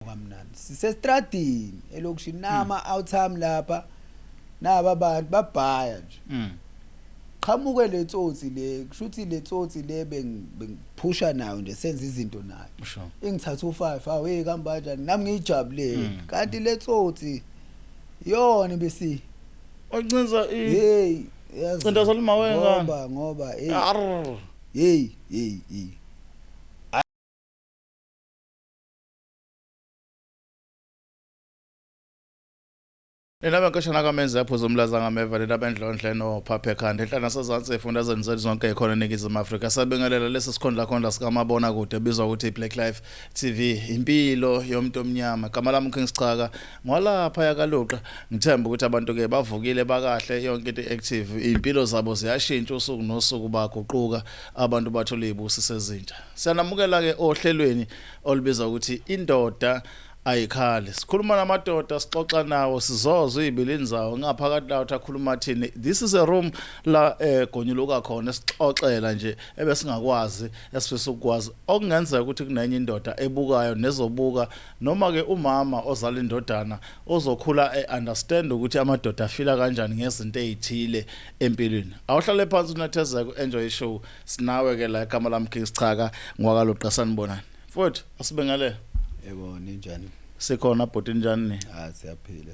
kamnandi sisestradini elokishini nama outtime lapha naba abantu babhaya nje qhamuke letsotsi le kushuthi letsotsi le bengiphusha nayo nje senza izinto nayo ingithatha u5 awu hey kamba kanjani nami ngijabule kanti letsotsi yona bese ocinza hey cinda salima wenga ngoba hey Elaba nkashana kamenza yaphuza umlaza ngameva labendlondle no Phaphe Khanda enhlana sezantsi efundazweni zethu zonke ekhona eNingizimu Afrika sabengelela lesi sikhondla sikamabona kude ebizwa ukuthi Black Life TV impilo yomuntu omnyama gama lami King Sichaka ngwalapha yakaluqa ngithemba ukuthi abantu ke bavukile bakahle yonke into active impilo zabo ziyashintsha usuku nosuku baguquka abantu bathola izibusiso ezintsha siyanamukela ke ohlelweni olubizwa ukuthi indoda ayikhali sikhuluma namadoda sixoxa nawo sizozwe ibilini zawo ngaphakathi la uthakhuluma thini this is a room la gonyuluka khona sixoxela nje ebesingakwazi esifisa ukwazi okungenzeka ukuthi kunenye indoda ebukayo nezobuka noma ke umama ozala indodana ozokhula understand ukuthi amadoda afila kanjani ngezinto ezithile empilweni awuhlale phansi unathezeke enjoy ishow sinawe ke la igama lami King Sichaka ngwakaloqa sanibonani futhi asibengale yebo ninjani sikhona bhuti njani siyaphila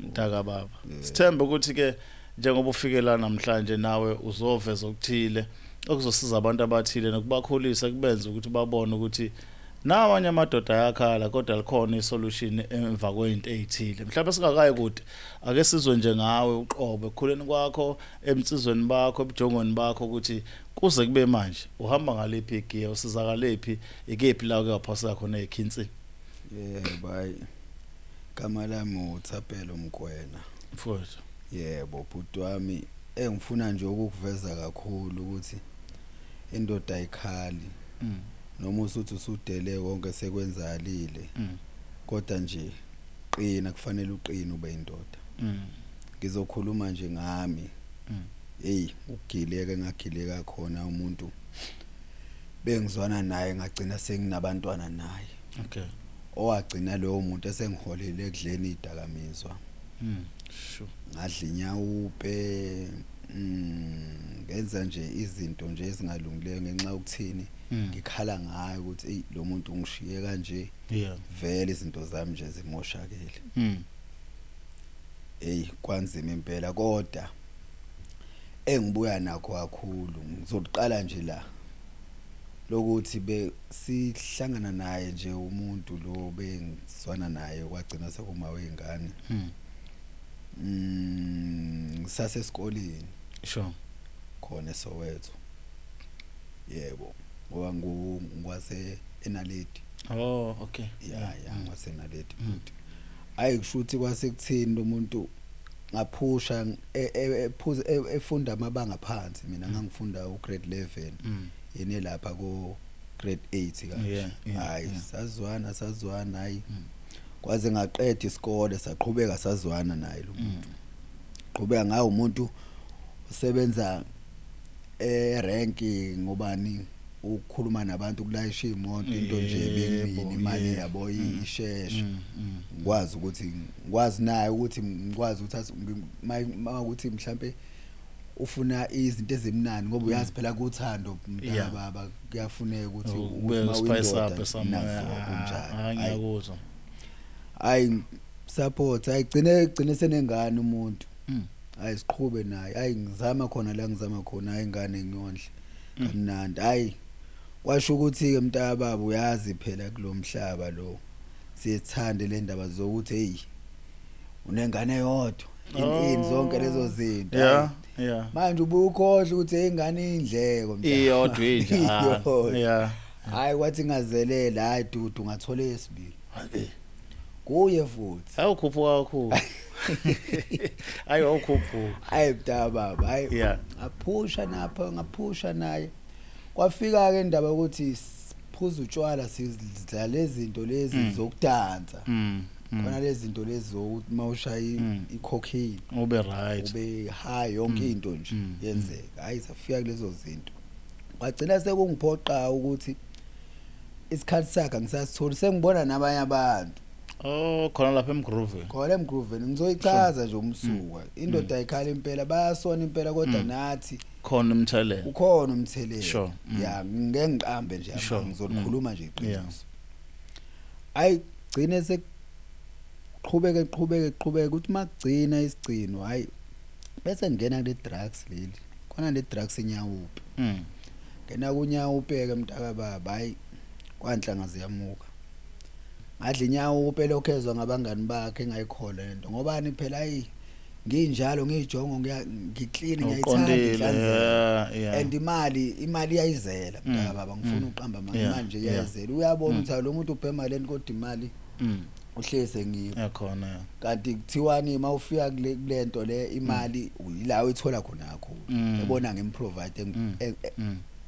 ntaka baba sithembe ukuthi ke njengoba ufikela namhlanje nawe uzoveza okuthile okuzosiza abantu abathile nokubakhulisa kubenza ukuthi babone ukuthi nawanye amadoda ayakhala kodwa likhona isolution emva kwezinto ezithile mhlawumbe singakayi kude ake sizwe nje ngawe uqobe ekukhuleni kwakho emsizweni bakho ebujongweni bakho ukuthi kuze kube manje uhamba ngalephi igiya usizakaliphi ikephi la ke waphosela khona ekhinsini bye gama lami uThapelo Mgwena mfowethu yebo bhuti wami engifuna nje ukuveza kakhulu ukuthi indoda ayikhali noma usuthi usudele konke sekwenzakalile kodwa nje qina kufanele uqine ube indoda ngizokhuluma nje ngami hey ukugileka ngagileka khona umuntu bengizwana naye ngagcina senginabantwana naye okay owagcina lowo muntu esengiholele ekudleni idakamizwa sure ngadlinya upe ngenza nje izinto nje ezingalungileyo ngenxa ukuthini ngikhala ngayo ukuthi lo muntu ungishiye kanje vele izinto zami nje zimoshakele kwanzima impela kodwa engibuya nakho kakhulu ngizoqala nje la lokuthi sihlangana naye nje umuntu lo bengizwana naye kwagcina sekuma wengane sase esikoleni sure khona eSoweto yebo ngoba ngwase eNaledi okay ngwase eNaledi futhi ayikushuthi kwasekuthini umuntu ngaphusha efunda amabanga phansi mina ngangifunda ugrade 11 yena lapha ko grade 8 kanje hayi sazwana hayi kwaze ngaqeda isikole saqhubeka sazwana naye lo muntu qhubeka ngayo umuntu usebenza rank ngobani ukukhuluma nabantu kulayisha imoto into nje bengiyini imali yabo isheshe ngikwazi ukuthi ngikwazi naye ukuthi ngikwazi ukuthi ukuthi mhlambe ufuna izinto ezimnandi ngoba uyazi phela kuthando mntana baba kuyafuneka ukuthi ube spice up kunjani ngiyakuzwa hayi support ayigcine senengane umuntu ayisiqhube naye ayingizama khona la ngizama khona ayingane ngiyondle kamnandi hayi kwasho ukuthi ke mntana baba uyazi phela kulomhlaba lo siyethande le ndaba zokuthi hey unengane yodwa ini zonke lezo zinto manje ubukhohle ukuthi ingane indleko mntana iyodwa injalo hayi kwathi ngazelela hayi dudu ngathola esibili kuye futhi awukhuphuka kakhulu awukhuphuka hayi mntana baba hayi aphusha napha ngaphusha naye kwafika ke indaba ukuthi siphuza utshwala sidla lezi zinto lezi zokudansa khona lezi zinto lezi zokuthi mawushaya icocaine ube right ube high yonke into nje yenzeka hayi safika kulezo zinto kwagcina sekungiphoqa ukuthi isikhathi sakhe ngisasitholi sengibona nabanye abantu Oh khona lapha emgroove. khona emgroove ngizoyichaza nje umsuka indoda ayikhala impela bayasona impela kodwa nathi Khona umthelelo. ukhona umthelelo Sure. ya ngeke ngiqambe nje Sure. ngizolikhuluma nje iqiniso ayi gcine seqhubeke ukuthi makugcina isigcino hayi bese ngena kule drugs leli khona le drugs enyawupe ngena kunyawupe ke mntaka baba hayi kwanhlanga ziyamuka ngadla inyawupe lokho ngabangani bakhe engayikhola lento ngobani phela hayi nginjalo ngiyijongo ngiclean ngiyayithanda ihlanzeka and imali iyayizela mntaka baba ngifuna uqamba imali nje iyayizela uyabona ukuthi lo muntu ubhema lento kodwa imali uhleze ngiko yakhona kanti kuthiwani mawufika kulento le imali uyila uyithola khona yakho ebona ngemprovide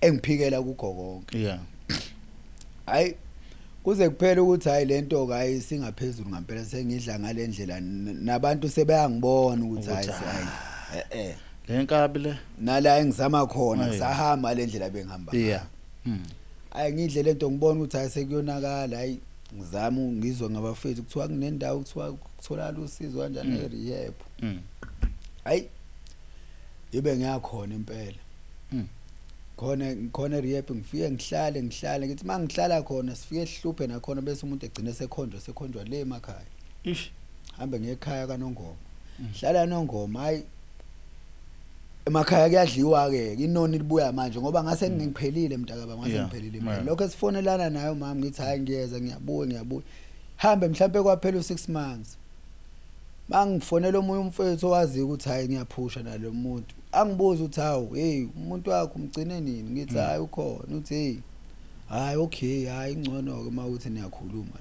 engiphikela kukho konke hayi kuze kuphela ukuthi hayi lento ke hayi singaphezulu ngempela sengidla ngalendlela nabantu sebeyangibona ukuthi hayi lenkabi le nala engizama khona kusahamba lendlela bengihamba hayi ngidle lento ngibona ukuthi hayi sekuyonakala hayi ngizama ngizwe ngabafethu kuthiwa kunendawo kuthiwa kutholakala usizo kanjani e-rehab hayi yibe ngiyakhona impela khona rehab ngifike ngihlale ngithi mangihlala khona sifike sihluphe nakhona bese umuntu egcine sekhonjwa le emakhaya hambe ngekhaya kaNongoma hlala Nongoma hayi emakhaya kuyadliwa ke inoni libuya manje ngoba ngase ngiphelile mntakaba ngase ngiphelile lokho esifonelana nayo mama ngithi hayi ngiyeza ngiyabuya hambe mhlambe kwaphela u6 months bangifonela omunye umfethu owazi ukuthi hayi ngiyaphusha nalo muntu angibuza ukuthi hawu hey umuntu wakho umgcine nini ngithi hayi ukhona uthi hey hayi okay hayi ngcono ke mawuthi niyakhuluma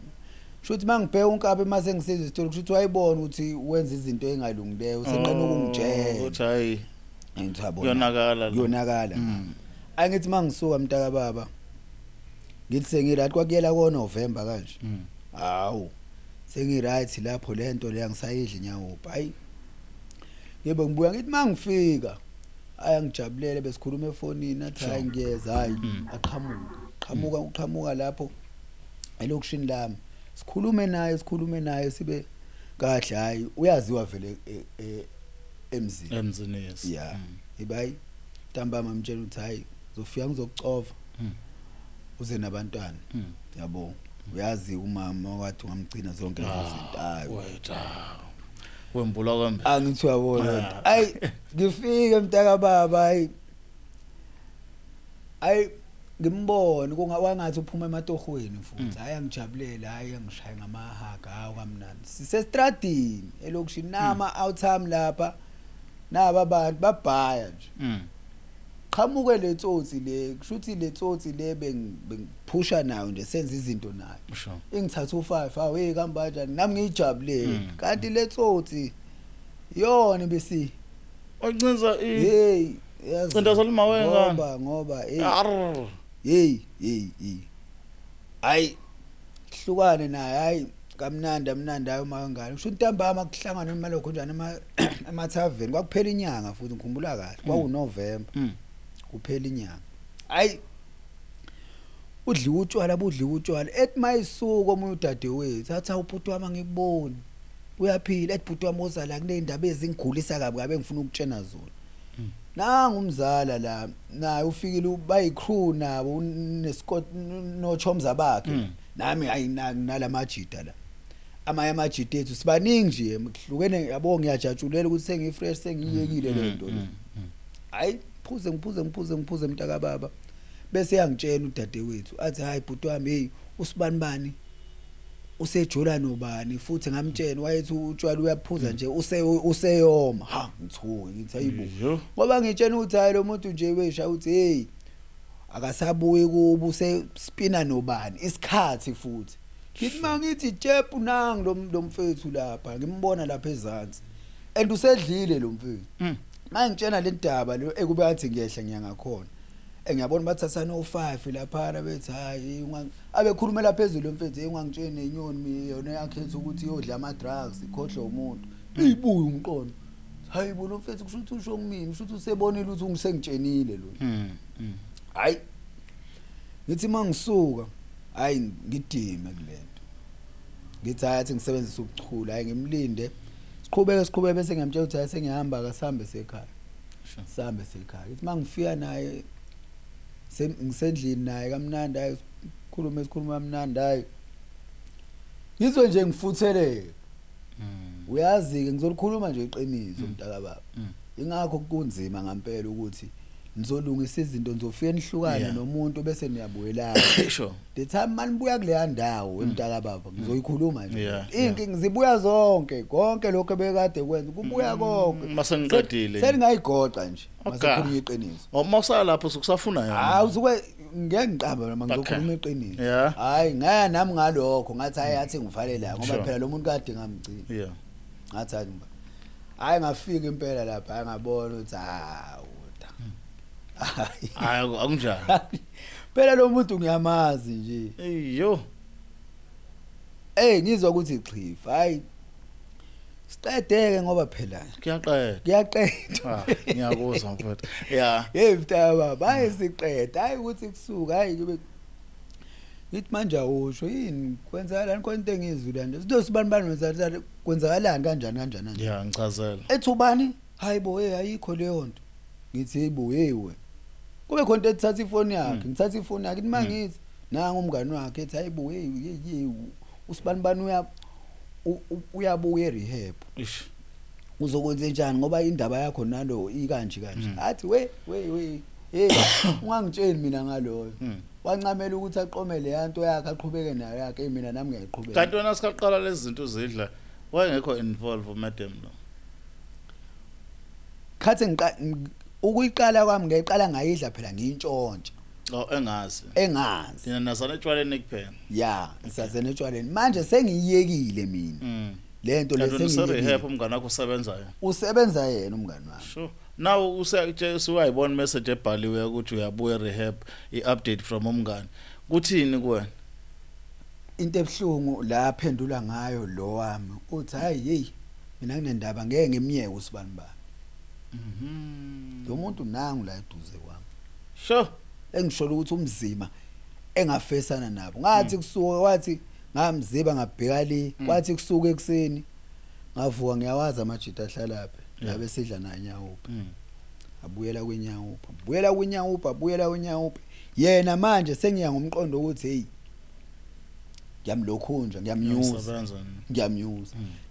shothi mangibheka unkabe mase ngisiza isitolo kusho ukuthi wayibona ukuthi wenza izinto engalungileyo usenqena ukungitshela uthi hayi ngiyabona kuyonakala angithi mangisuka mntaka baba ngithi sengirathi kwakuyela koNovember kanje hawu sengiright lapho lento le yangisayidla inyawupa hayi ngibe ngibuya ngithi mangifika ayangijabulele besikhuluma efonini athi hayi ngiyeza hayi aqhamuka lapho elokushini lami sikhulume naye sibe kahle hayi uyaziwa vele emzini yes ibayi ntambama mtshela ukuthi hayi uzofika ngizokucova uze nabantwana yabo uyazi umama wathi ngamgcina zonke lezo zinto hayi wembula kwambe angithi uyabona hayi ngifike mntaka baba hayi ngimbone kungawangathi uphuma ematohweni futhi hayi angijabulela hayi angishaya ngamahaga hawo kamnandi sisestradini elokushini nama outtime lapha naba abantu babhaya nje qhamuke letsotsi le kushuthi letsotsi le bengiphusha nayo nje senza izinto nayo ingithatha u5 hawo hey kamba kanjani nami ngijabulele kanti letsotsi yona bese ocinza hey cinda solima wenga ngoba hey hayi hlukane naye hayi kamnandi hayo mangani kusho ntambama kuhlangana imalokho njani emathaveni kwakuphela inyanga futhi ngikhumbula kahle kwakuNovember kuphela inyanga hayi budliwa utshwala ethi mayisuka omunye udadewethu athi awubhuti wami ngikuboni uyaphila ethi bhuti wami ozala kunezindaba ezingigulisa kabi ngifuna ukutshena zona nanga umzala la naye ufikile bayicrew nabo nescott nochomza bakhe nami hayi nalamajida la amajida ethu sibaningi nje hlukene yabo ngiyajatshulela ukuthi sengifresh sengiyekile lento hayi ngiphuze mntaka baba bese yangitshela udadewethu athi hayi bhuti wami hey usibani usejola nobani futhi ngamtshela wayethi utshwala uyaphuza nje useyoma ha ngithuka ngithi hayibo ngoba ngitshela ukuthi hayi lo muntu nje wesha uthi hey akasabuyi kubo usespina nobani isikhathi futhi ngithi mangithi jepu nangi lo mfethu lapha ngimbona lapha ezantsi and usedlile lo mfethu mangitshena le ndaba lo ekube athi ngiyehla nyanga khona ngiyabona bathatha no5 lapha bethi hayi abekhulumela phezulu lo mfethu engangitshene nenyoni yona yakhetha ukuthi yodla ama drugs ikhohlwa umuntu iyibuya umqondo hayi bo lo mfethu kusho ukuthi usho ngimini kusho ukuthi usebonile ukuthi ungisengitshenile lo hayi ngithi mangisuka hayi ngidime kulento ngithi hayi ngisebenzisa ukuchula hayi ngimlinde siqhubeke bese ngiyamtshela ukuthi hayi sengihamba akasambe sekhaya sambe sekhaya ithi mangifika naye ngisendlini naye kamnandi hayi sikhuluma kamnandi hayi ngizwe nje ngifutheleke uyazi ke ngizolikhuluma nje iqiniso mntaka baba ingakho kunzima ngempela ukuthi nizolungisa izinto nizofika nihlukane nomuntu bese niyabuyelana sure the time manibuya kule ndawo emntaka baba ngizoyikhuluma nje inkingi zibuya zonke konke lokho bekade kwenza kubuya konke masengiqedile seningayigoqa nje masekhuluma iqiniso mawusala lapho sokusafuna yona hayi usuke ngeke ngiqamba noma ngizokhuluma iqiniso hayi ngaya nami ngalokho ngathi hayi athi ngivalela ngoba phela lo muntu kade ngamgcina ngathi hayi ngafika impela lapha hayi ngabona ukuthi hayi akunjani phela lo muntu ngiyamazi nje eyo ngizwa ukuthi ichifa hayi siqedeke ngoba phela kuyaqeda ngiyakuzwa mfowethu mntaka baba hayi siqeda hayi ukuthi kusuka hayi kube ngithi manje awusho yini kwenzakalani konke engizwile nje sido sibani wenza kwenzakalani kanjani ngichazela ethubani hayi bo ayikho leyo nto ngithi hey bo we kube khona ethatha ifoni yakhe ngithatha ifoni yakhe ithi mangithi nanga umngani wakhe ethi hayi bo usibani uyabuya erehab uzokwenza njani ngoba indaba yakho nalo ikanje athi we ungangitsheli mina ngaloyo wancamela ukuthi aqomele yanto yakhe aqhubeke nayo yakhe mina nami ngiyayiqhubeka kanti wena sikaqala lezi zinto uzidla wayengekho involve madam lo khathi ukuyiqala kwami ngiyiqala ngayidla phela ngiyintshontsha engazi thina nasana etshwaleni kuphela ngisazena etshwaleni manje sengiyiyekile mina lento lesengiyirehab umngane wakho usebenza yena umngane wami sure now usuyayibona message ebhaliwe ukuthi uyabuya rehab iupdate from umngane kuthini kuwena into ebhlungu la aphendula ngayo lo wami uthi hayi mina nginendaba ngeke ngimyeke usibani ba lo muntu nangu la eduze kwami sure engishola ukuthi umzima engafesana nabo ngathi kusuka wathi ngamziba ngabheka le kwathi kusuka ekseni ngavuka ngiyawazi amajita ahlala lapha yabe sidla nanyawuphi abuyela kwenyawuphi yena manje sengiya ngomqondo ukuthi hey ngiyamlokhunja ngiyamnyuza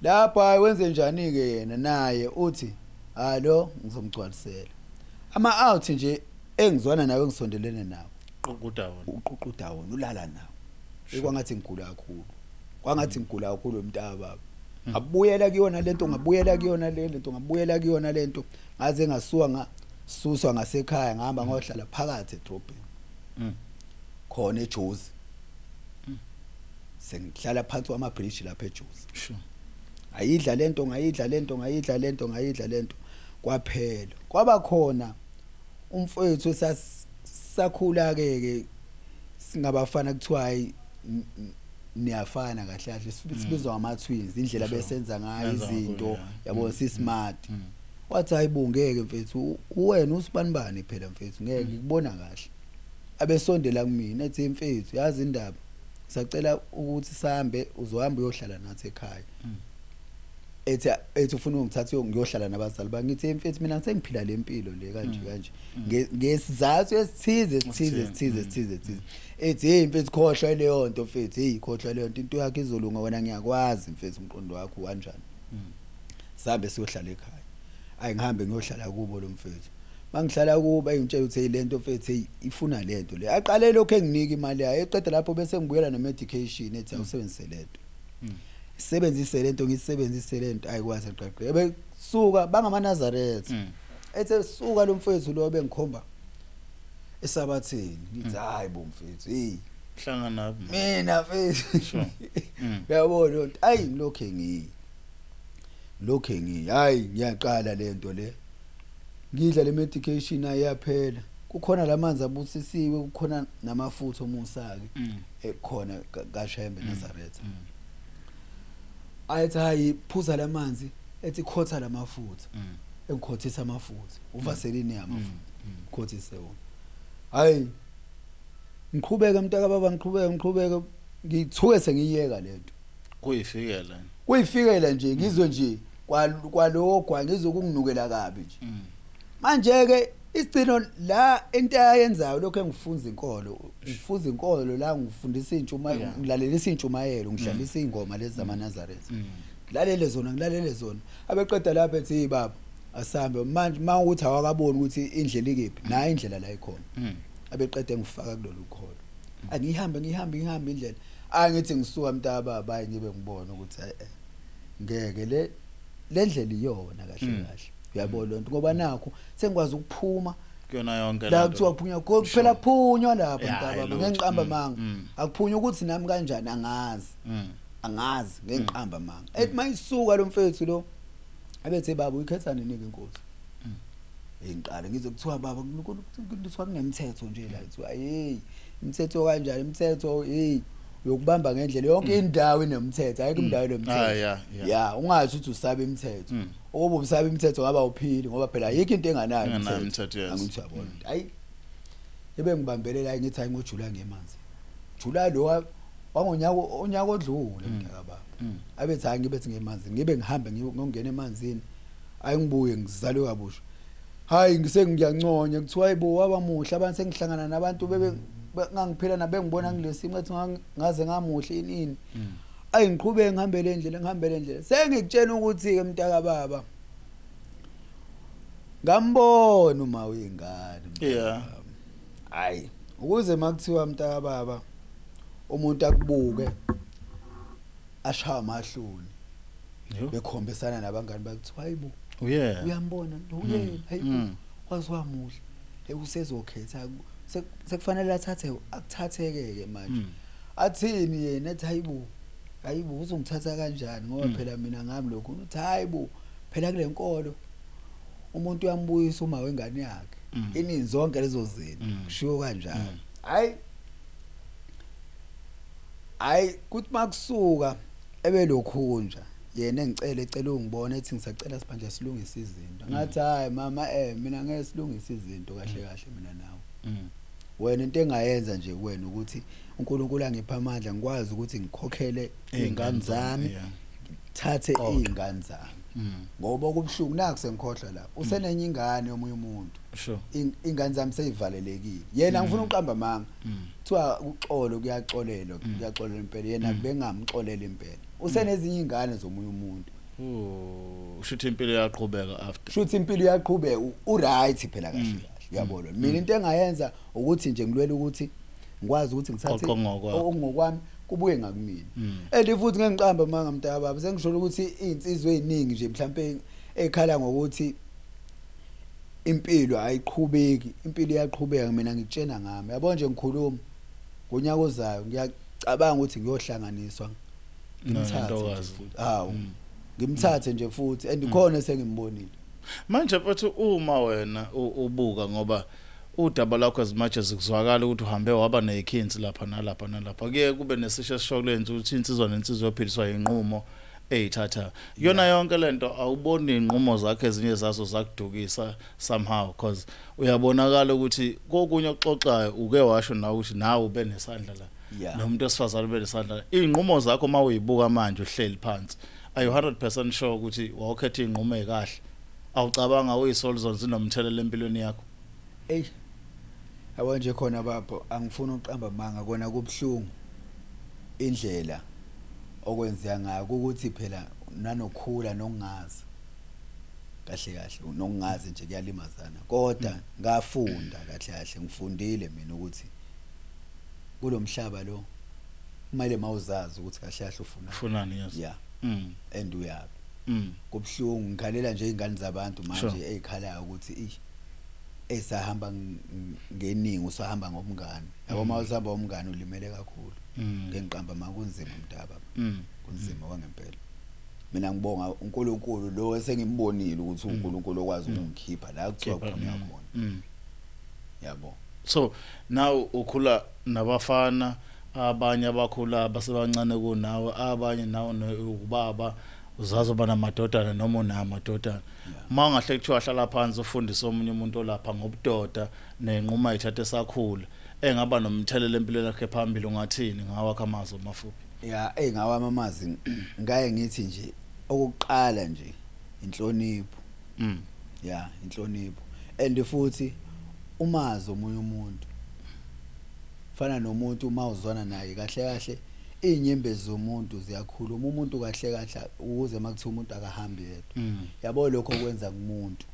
lapha hayi wenze njani ke yena naye uthi hallo ngizomgcwalisela ama out nje engizwana nawe ngisondelene nawe uququda wona ulala nawe ekwangathi ngigula kakhulu mntaka baba ngabuyela kuyona lento ngaze ngasuswa ngasekhaya ngihamba ngohlala phakathi edrobheni khona eJozi sengihlala phansi kwama bridge lapha eJozi ayidla lento kwaphela kwaba khona umfowethu sakhula ke singabafana kuthiwa niyafana kahle kahle sibizwa ama twins indlela besenza ngayo izinto yabo sismart wathi ayibungeke mfethu uwena usibanibani phela mfethu ngeke ngikubona kahle abesondela kumina ethi mfethu yazi indaba sacela ukuthi sihambe uzohamba uyohlala nathi ekhaya ethi ufuna ungithathe ngiyohlala nabazali bangithi mfethu mina sengiphila lempilo le kanje ngesizathu esithize ethi hey mfethu khohlwa leyo nto mfethu khohlwa leyo nto into yakhe izolunga wena ngiyakwazi mfethu umqondo wakho kanjani sabe siyohlala ekhaya ayi ngihambe ngiyohlala kubo lo mfethu mangihlala kubo ayingitshela ukuthi lento mfethu ifuna lento le aqale lokho enginika imali yayo eqeda lapho bese ngibuyela no medication ethi awusebenzise lento sebenzise lento ngisebenzise lento ayikwazi eqaqe besuka bangamanazareth ethe suka lo mfethu lo bengikhomba esabathini ngithi hayi bo mfethu hlangana nabo mina mfethu uyabona lonto ayi lokhe hayi ngiyaqala lento le ngidla le medication ayaphela kukhona lamanzi abusisiwe kukhona namafutha omusake ekhona kaShembe Nazareth ayithi hayi phuza lamanzi ethi khotha lamafutha engikhothisa amafutha uvaseline amafutha khothise wona hayi ngiqhubeke mntaka baba ngiqhubeke ngithuke sengiyeka lento kuyifikela nje ngizwe nje kwalokho ngizokunginukela kabi nje manje ke isicino la into ayenzayo lokho engifunza inkolo la ngifundisa intshumayelo ngilalelisa intshumayelo ngidlalisa ingoma lezi zamaNazareth ngilalele zona abeqeda lapha ethi baba asambe manje mawukuthi awakaboni ukuthi indlela ikephi nayo indlela la ikhona abeqeda ngifaka kulolu kholo angihambe indlela angithi ngisuka mntaka baba hayi ngibe ngibona ukuthi ngeke le ndlela iyona kahle uyabona lonto ngoba nakho sengikwazi ukuphuma kuyona yonke la kuthiwa kuphunywa kuphela kuphunywa lapha mntaka baba ngenqamba manga akuphunywa ukuthi nami kanjani angazi ngenqamba manga ethi mayisuka lo mfethu lo abethi baba uyikhetha nini inkosi engiqala ngizokuthiwa baba kuthiwa kunemthetho nje la kuthiwa hey imithetho kanjani imithetho hey uyokubamba ngendlela yonke indawo inomthetho ayikho indawo enomthetho ya ungazi ukuthi usaba imithetho obo usaba imithetho ngaba uphili ngoba phela ayikho into enganayo imithetho angithi yabona hayi ebe ngibambelela ngithi hayi ngoJuly ngemanzi July lo onyaka odlule mntaka baba abethi hayi ngibethi ngemanzi ngibe ngihambe ngiyongena emanzini ayingibuye ngizalwe kabusha hayi ngisengiyanconya kuthiwa hayibo wabamuhle abantu sengihlangana nabantu bebe ngangiphela nabengibona ngilesimo ethi ngaze ngamuhle inini ayingiqhubeke ngihambele endlela sengikutshela ukuthi ke mntaka baba ngambona uma uyingane hayi ukuze makuthiwa mntaka baba umuntu akubuke ashaya amahloni bekhombisana nabangani bakuthiwa hayibo uyambona uyena hayibo kwaziwa muhle usezokhetha sekufanele akuthatheke manje athini yena ethi hayibo uzongithatha kanjani ngoba phela mina ngami lokho uthi hayibo phela kule nkolo umuntu uyambuyisa uma wengane yakhe iningi zonke lezo zinto kushiwo kanjalo hayi kuthi makusuka ebelokhunja yena ecela ungibona ethi ngisacela sibanje silungise izinto ngathi hayi mama mina ngeke silungise izinto kahle mina nawe wena into engayenza nje kuwena ukuthi uNkulunkulu angipha amandla ngikwazi ukuthi ngikhokhele izingane zami thathe izingane zami ngoba kubhlungu naku sengikhohlwa la usenenye ingane yomunye umuntu ingane zami seyivalelekile yena ngifuna uqamba manga kuthiwa uxolo kuyaxolelwa impela yena bengamxolela impela usenezinye ingane zomunye umuntu ushuthi impilo iyaqhubeka after shuthi impilo iyaqhubeka uright phela kahle uyabona mina into engayenza ukuthi nje ngilwela ukuthi ngikwazi ukuthi ngithathe okungokwami kubuye ngakumina futhi ngengiqamba manga mntaka baba sengisho ukuthi insizwe eziningi nje mhlambe ekhala ngokuthi impilo ayiqhubeki impilo iyaqhubeka mina ngitshena ngami yabona nje ngikhuluma ngonyaka ozayo ngiyacabanga ukuthi ngiyohlanganiswa ngimthathe nje futhi andikhona sengimbonile manje futhi uma wena ubuka ngoba udaba lakho as much as kuzwakala ukuthi uhambe waba nezikhinzi lapha nalapha kuye kube nesisho esishokulenza ukuthi insizwa nensizwa yophiliswa inqumo eyithatha yona yonke lento awuboni inqumo zakhe ezinye zazo zakudukisa somehow because uyabonakala ukuthi kokunye okuxoxayo uke washo nawe ukuthi nawe ube nesandla la nomuntu osifazana ube nesandla inqumo zakho mawuyibuka manje uhleli phansi ayu 100% sure ukuthi wawukhetha inqumo ezikahle awucabanga uyisolution zinomthelela empilweni yakho yabo nje khona baba angifuni uqamba manga kona kubhlungu indlela okwenzeka ngayo ukuthi phela nanokukhula nokungazi kahle nokungazi nje kuyalimazana kodwa ngafunda kahle ngifundile mina ukuthi kulomhlaba lo kumele mawuzazi ukuthi kahle ufunani yes and uyabe kubhlungu ngikhalela nje izingane zabantu manje ezikhalayo ukuthi esahamba ngeningi usahamba ngomngane yabo mawusahamba ngomngane ulimele kakhulu ngenqamba makunzima mntaba kunzima kwangempela mina ngibonga uNkulunkulu lo esengimbonile ukuthi uNkulunkulu okwazi ukungikhipha la kuthiwa khona khona yabo so now ukhula nabafana abanye abakhula abasebancane kunawe abanye nawo ubaba uzazoba namadodana noma unamadodana mangahle kuthiwa hlala phansi ufundise omunye umuntu olapha ngobudoda nenquma ayithathe sakhula engaba nomthelelo empilweni yakhe phambili ungathini ngawakho amazwi amafupi? Ya ngawami amazi ngaye ngithi nje okuqala nje inhlonipho. Ya inhlonipho and futhi umazi omunye umuntu fana nomuntu uma uzwana naye kahle kahle inyembezi zomuntu ziyakhuluma umuntu kahle kahle ukuze makuthiwa umuntu akahambi yedwa. Yabo lokho kwenza kumuntu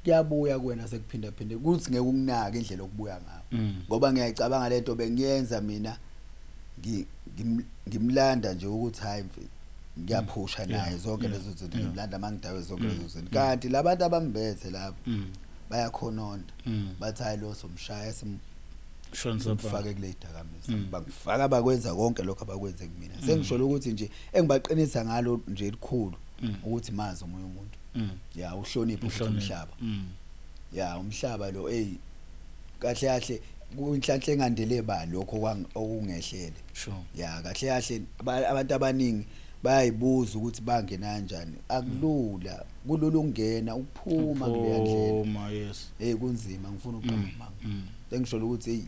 kuyabuya kuwena sekuphinda phinde kuthi ngeke ukunaka indlela okubuya ngayo ngoba ngiyacabanga lento bengiyenza mina ngimlanda nje ukuthi hayi ngiyaphusha naye zonke lezo zinto ngimlanda mangidawe zonke lezo zinto kanti labantu abambethe lapho bayakhononda bathi hayi lo somshaya simfake kule dakamisa bangifaka bakwenza konke lokho abakwenze kumina sengisho ukuthi nje engibaqinisa ngalo nje elikhulu ukuthi mazi omunye umuntu ya uhloniphe umhlaba ya umhlaba lo kahle kahle kunhlanhla engandele bani lokho okungehlele ya kahle kahle abantu abaningi bayayibuza ukuthi bangena kanjani akulula kulula ukungena ukuphuma kuleya ndlela yes kunzima ngifuna uqamba sengisho ukuthi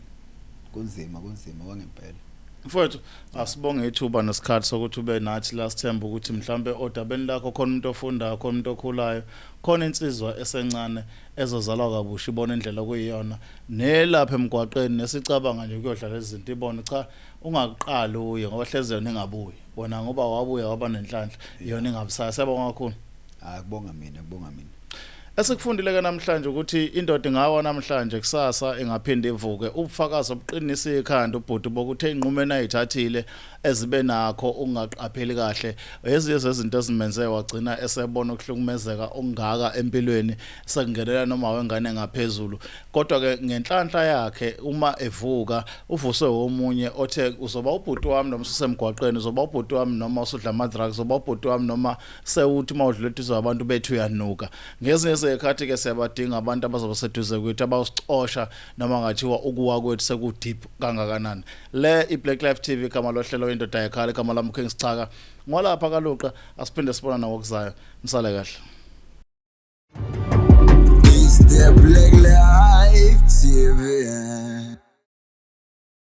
kunzima kwangempela mfowethu asibonge ithuba nesikhathi sokuthi ube nathi last time ukuthi mhlambe odabeni lakho khona umuntu ofunda khona umuntu okhulayo khona insizwa esencane ezozalwa kabusha ibona indlela okuyiyona nelapha emgwaqeni nesicabanga nje kuyodlala izinto ibona cha ungaqali uye ngoba hleze yona engabuyi wona ngoba wabuya waba nenhlanhla yona ingabusaya sebonga kakhulu kubonga mina esikufundile namhlanje ukuthi indoda ngawa namhlanje kusasa engaphinda ivuke ubufakazi obuqinisa ikhanda ubhuti bokuthi enqumeni ayithathile ezibe nakho ungaqapheli kahle eziye zezinto ezimenze wagcina esebona ukuhlukumezeka okungaka empilweni sekungelela noma wengane ngaphezulu kodwa ke ngenhlanhla yakhe uma evuka uvuswe omunye othe uzoba ubhuti wami noma usemgwaqeni uzoba ubhuti wami noma usudla ama drugs uzoba ubhuti wami noma sewuthi mawudluliswa abantu bethu uyanuka ngezinye ekhathi ke siyabadinga abantu abazoba seduze kwethu abawusixosha noma ngathiwa ukuwa kwethu sekudeep kangakanani le iBlack Life TV kama lohlelo indoda yakhala kama lami King Sichaka ngolapha kaluqa asiphinde sibona nawo kuzayo nisale kahle Is the Black Life TV